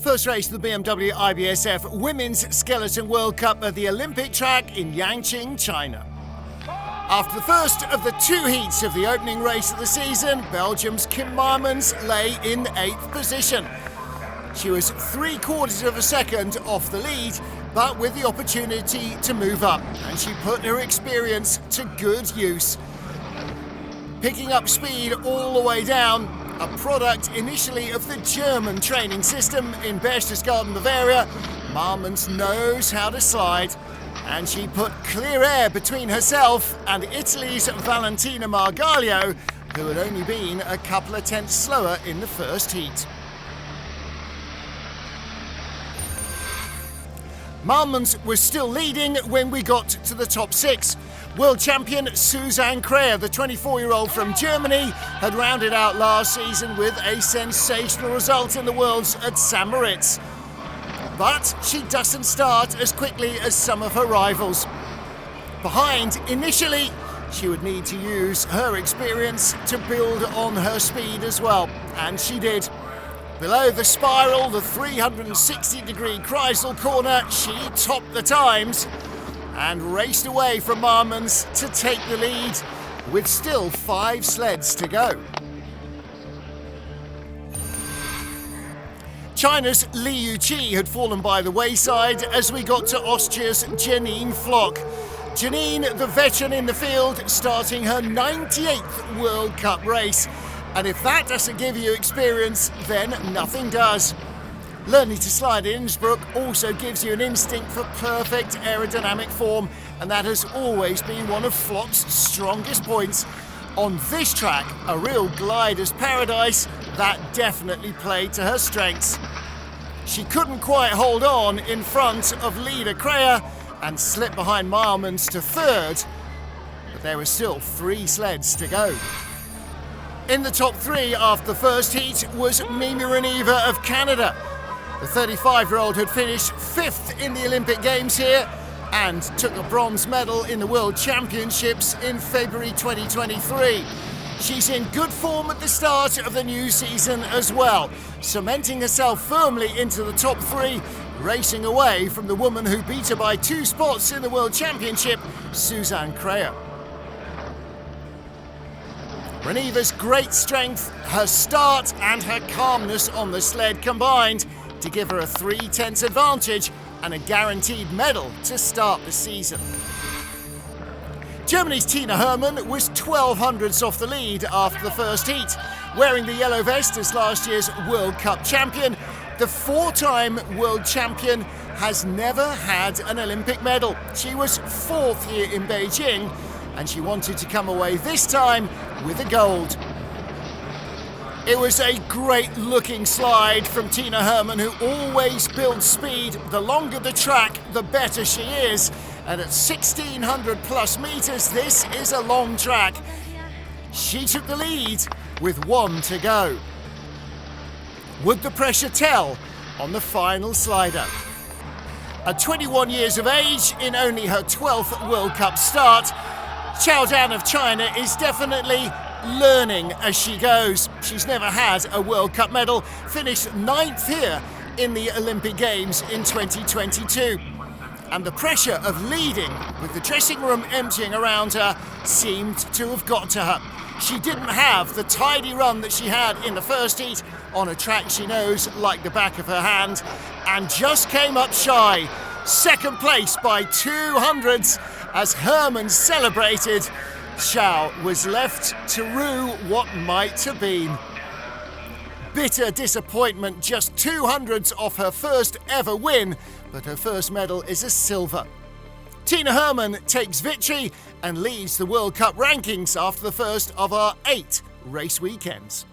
First race of the BMW IBSF Women's Skeleton World Cup at the Olympic track in Yanqing, China. After the first of the two heats of the opening race of the season, Belgium's Kim Marmans lay in 8th position. She was 3/4 of a second off the lead, but with the opportunity to move up, and she put her experience to good use. Picking up speed all the way down, a product initially of the German training system in Berchtesgaden, Bavaria, Marmans knows how to slide, and she put clear air between herself and Italy's Valentina Margaglio, who had only been a couple of tenths slower in the first heat. Marmans was still leading when we got to the top 6. World champion Susanne Kreher, the 24-year-old from Germany, had rounded out last season with a sensational result in the Worlds at St. Moritz. But she doesn't start as quickly as some of her rivals. Behind initially, she would need to use her experience to build on her speed as well, and she did. Below the spiral, the 360-degree Kreisel corner, she topped the times and raced away from Marmans to take the lead with still 5 sleds to go. China's Li Yuqi had fallen by the wayside as we got to Austria's Janine Flock. Janine, the veteran in the field, starting her 98th World Cup race. And if that doesn't give you experience, then nothing does. Learning to slide at Innsbruck also gives you an instinct for perfect aerodynamic form, and that has always been one of Flock's strongest points. On this track, a real glider's paradise, that definitely played to her strengths. She couldn't quite hold on in front of leader Kreher and slipped behind Marmans to 3rd, but there were still 3 sleds to go. In the top 3 after the first heat was Mimi Rainiva of Canada. The 35-year-old had finished 5th in the Olympic Games here and took a bronze medal in the World Championships in February 2023. She's in good form at the start of the new season as well, cementing herself firmly into the top 3, racing away from the woman who beat her by 2 spots in the World Championship, Susanne Kreher. Rainiva's great strength, her start and her calmness on the sled combined to give her a 3/10 advantage and a guaranteed medal to start the season. Germany's Tina Hermann was 12/100ths off the lead after the first heat. Wearing the yellow vest as last year's World Cup champion, the 4-time world champion has never had an Olympic medal. She was 4th here in Beijing, and she wanted to come away this time with a gold. It was a great-looking slide from Tina Hermann, who always builds speed. The longer the track, the better she is. And at 1,600 plus meters, this is a long track. She took the lead with 1 to go. Would the pressure tell on the final slider? At 21 years of age, in only her 12th World Cup start, Chao Dan of China is definitely learning as she goes. She's never had a World Cup medal, finished 9th here in the Olympic Games in 2022. And the pressure of leading, with the dressing room emptying around her, seemed to have got to her. She didn't have the tidy run that she had in the first heat on a track she knows like the back of her hand, and just came up shy. 2nd place by 2/100ths as Hermann celebrated. Chao was left to rue what might have been. Bitter disappointment, just 2/100ths off her first ever win, but her first medal is a silver. Tina Hermann takes victory and leads the World Cup rankings after the first of our 8 race weekends.